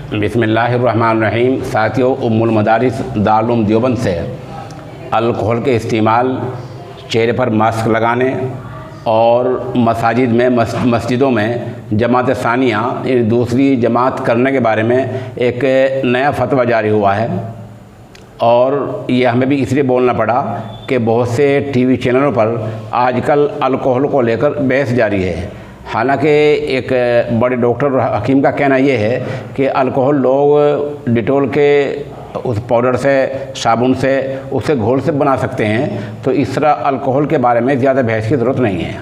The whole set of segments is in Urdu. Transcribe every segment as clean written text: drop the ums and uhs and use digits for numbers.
بسم اللہ الرحمن الرحیم۔ ساتھیو، ام المدارس دارالعلوم دیوبند سے الکحل کے استعمال، چہرے پر ماسک لگانے اور مسجدوں میں جماعت ثانیہ دوسری جماعت کرنے کے بارے میں ایک نیا فتویٰ جاری ہوا ہے، اور یہ ہمیں بھی اس لیے بولنا پڑا کہ بہت سے ٹی وی چینلوں پر آج کل الکحل کو لے کر بحث جاری ہے۔ حالانکہ ایک بڑے ڈاکٹر حکیم کا کہنا یہ ہے کہ الکحل لوگ ڈیٹول کے اس پاؤڈر سے، صابن سے، اسے گھول سے بنا سکتے ہیں، تو اس طرح الکحل کے بارے میں زیادہ بحث کی ضرورت نہیں ہے۔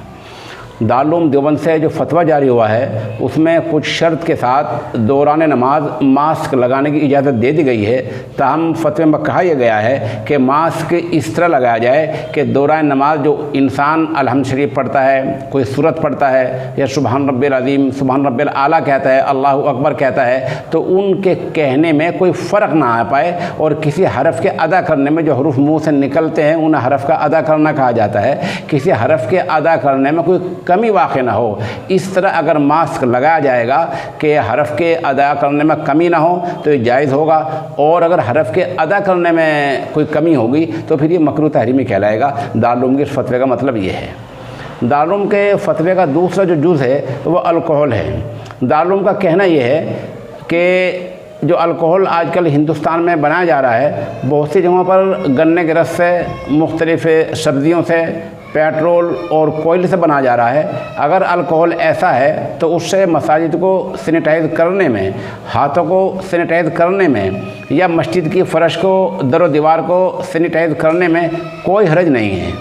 دارالعلوم دیوبند سے جو فتویٰ جاری ہوا ہے اس میں کچھ شرط کے ساتھ دوران نماز ماسک لگانے کی اجازت دے دی گئی ہے، تاہم فتوے میں کہا یہ گیا ہے کہ ماسک اس طرح لگایا جائے کہ دوران نماز جو انسان الحمد شریف پڑھتا ہے، کوئی سورت پڑھتا ہے، یا سبحان رب العظیم، سبحان رب الاعلیٰ کہتا ہے، اللہ اکبر کہتا ہے، تو ان کے کہنے میں کوئی فرق نہ آ پائے، اور کسی حرف کے ادا کرنے میں جو حروف منہ سے نکلتے ہیں ان حرف کا ادا کرنا کہا جاتا ہے، کسی حرف کے ادا کرنے میں کوئی کمی واقع نہ ہو۔ اس طرح اگر ماسک لگایا جائے گا کہ حرف کے ادا کرنے میں کمی نہ ہو تو یہ جائز ہوگا، اور اگر حرف کے ادا کرنے میں کوئی کمی ہوگی تو پھر یہ مکروہ تحریمی کہلائے گا۔ دارالعلوم کے فتوے کا مطلب یہ ہے۔ دارالعلوم کے فتوے کا دوسرا جو جز ہے وہ الکحل ہے۔ دارالعلوم کا کہنا یہ ہے کہ جو الکحل آج کل ہندوستان میں بنایا جا رہا ہے، بہت سی جگہوں پر گنے کے رس سے، مختلف سبزیوں سے، پیٹرول اور کوئلے سے بنا جا رہا ہے۔ اگر الکحل ایسا ہے تو اس سے مساجد کو سینیٹائز کرنے میں، ہاتھوں کو سینیٹائز کرنے میں، یا مسجد کی فرش کو، در و دیوار کو سینیٹائز کرنے میں کوئی حرج نہیں ہے۔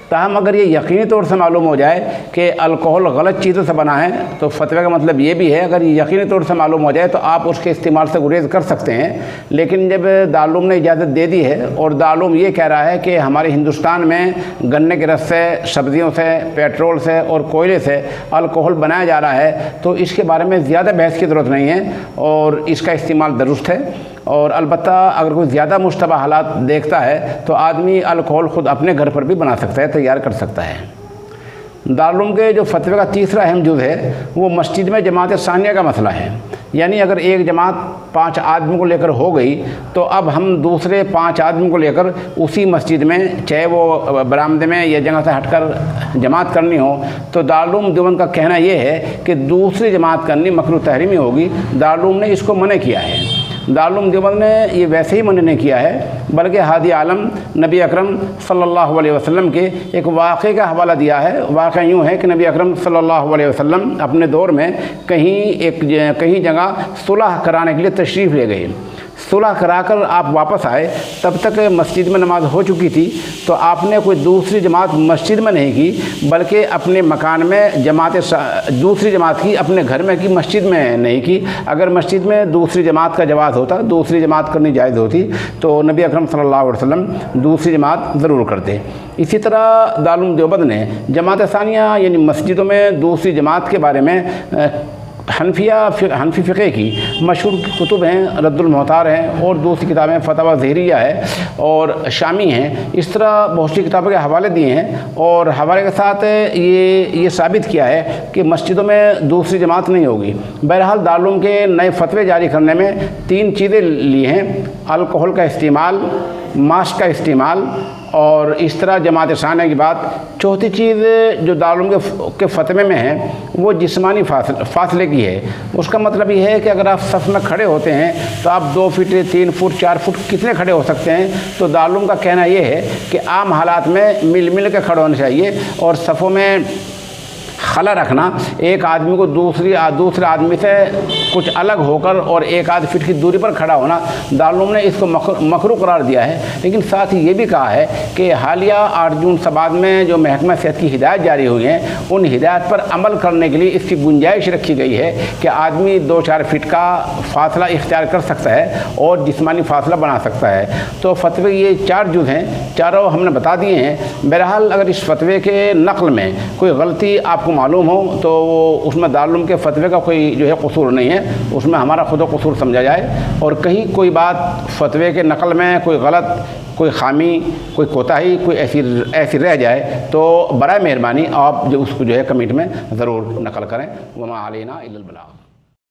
تاہم اگر یہ یقینی طور سے معلوم ہو جائے کہ الکحل غلط چیزوں سے بنا ہے تو فتوے کا مطلب یہ بھی ہے، اگر یہ یقینی طور سے معلوم ہو جائے تو آپ اس کے استعمال سے گریز کر سکتے ہیں۔ لیکن جب دارالعلوم نے اجازت دے دی ہے اور دارالعلوم یہ کہہ رہا ہے کہ ہمارے ہندوستان میں گنے کے رس سے، سبزیوں سے، پیٹرول سے اور کوئلے سے الکحل بنایا جا رہا ہے، تو اس کے بارے میں زیادہ بحث کی ضرورت نہیں ہے، اور اس کا استعمال درست ہے۔ اور البتہ اگر کوئی زیادہ مشتبہ حالات دیکھتا ہے تو آدمی الکحل خود اپنے گھر پر بھی بنا سکتا ہے، تیار کر سکتا ہے۔ دارالعلوم کے جو فتوے کا تیسرا اہم جز ہے وہ مسجد میں جماعت ثانیہ کا مسئلہ ہے۔ یعنی اگر ایک جماعت 5 آدمیوں کو لے کر ہو گئی تو اب ہم دوسرے 5 آدمیوں کو لے کر اسی مسجد میں، چاہے وہ برآمدے میں یا جگہ سے ہٹ کر جماعت کرنی ہو، تو دارالعلوم دیوبند کا کہنا یہ ہے کہ دوسری جماعت کرنی مکروہ تحریمی ہوگی۔ دارالعلوم نے اس کو منع کیا ہے۔ دارالعلوم دیوبند نے یہ ویسے ہی منع نہیں کیا ہے، بلکہ ہادی عالم نبی اکرم صلی اللہ علیہ وسلم کے ایک واقعے کا حوالہ دیا ہے۔ واقعہ یوں ہے کہ نبی اکرم صلی اللہ علیہ وسلم اپنے دور میں کہیں جگہ صلح کرانے کے لیے تشریف لے گئے۔ صلح کرا کر آپ واپس آئے، تب تک مسجد میں نماز ہو چکی تھی، تو آپ نے کوئی دوسری جماعت مسجد میں نہیں کی، بلکہ اپنے مکان میں دوسری جماعت کی، اپنے گھر میں کی، مسجد میں نہیں کی۔ اگر مسجد میں دوسری جماعت کا جواز ہوتا، دوسری جماعت کرنی جائز ہوتی، تو نبی اکرم صلی اللہ علیہ وسلم دوسری جماعت ضرور کرتے۔ اسی طرح دارالعلوم دیوبند نے جماعت ثانیہ یعنی مسجدوں میں دوسری جماعت کے بارے میں حنفی فقہ کی مشہور کتب ہیں، رد المحتار ہیں، اور دوسری کتابیں فتاوی ظہریہ ہے اور شامی ہیں، اس طرح بہت سی کتابوں کے حوالے دیے ہیں، اور حوالے کے ساتھ یہ ثابت کیا ہے کہ مسجدوں میں دوسری جماعت نہیں ہوگی۔ بہرحال دارالعلوم کے نئے فتوے جاری کرنے میں 3 چیزیں لی ہیں: الکحل کا استعمال، ماسک کا استعمال، اور اس طرح جماعت ثانیہ کی بات۔ چوتھی چیز جو دارالعلوم کے فتوے میں ہے وہ جسمانی فاصلے کی ہے۔ اس کا مطلب یہ ہے کہ اگر آپ صف میں کھڑے ہوتے ہیں تو آپ 2 فٹ، 3 فٹ، 4 فٹ کتنے کھڑے ہو سکتے ہیں، تو دارالعلوم کا کہنا یہ ہے کہ عام حالات میں مل کے کھڑے ہونا چاہیے، اور صفوں میں خلا رکھنا، ایک آدمی کو دوسرے آدمی سے کچھ الگ ہو کر اور 1 فٹ کی دوری پر کھڑا ہونا، دارالعلوم نے اس کو مکروہ قرار دیا ہے۔ لیکن ساتھ ہی یہ بھی کہا ہے کہ حالیہ 8 جون سباد میں جو محکمہ صحت کی ہدایت جاری ہوئی ہیں، ان ہدایت پر عمل کرنے کے لیے اس کی گنجائش رکھی گئی ہے کہ آدمی 2-4 فٹ کا فاصلہ اختیار کر سکتا ہے اور جسمانی فاصلہ بنا سکتا ہے۔ تو فتوے یہ 4 جز ہیں، چاروں ہم نے بتا دیے ہیں۔ بہرحال اگر اس فتوے کے نقل میں کوئی غلطی آپ کو معلوم ہو تو اس میں دارالعلوم کے فتوے کا کوئی جو ہے قصور نہیں ہے، اس میں ہمارا خود و قصور سمجھا جائے، اور کہیں کوئی بات فتوے کے نقل میں کوئی غلط، کوئی خامی، کوئی کوتاہی، کوئی ایسی رہ جائے تو برائے مہربانی آپ اس کو جو ہے کمنٹ میں ضرور نقل کریں۔ وما علینا الا البلاغ۔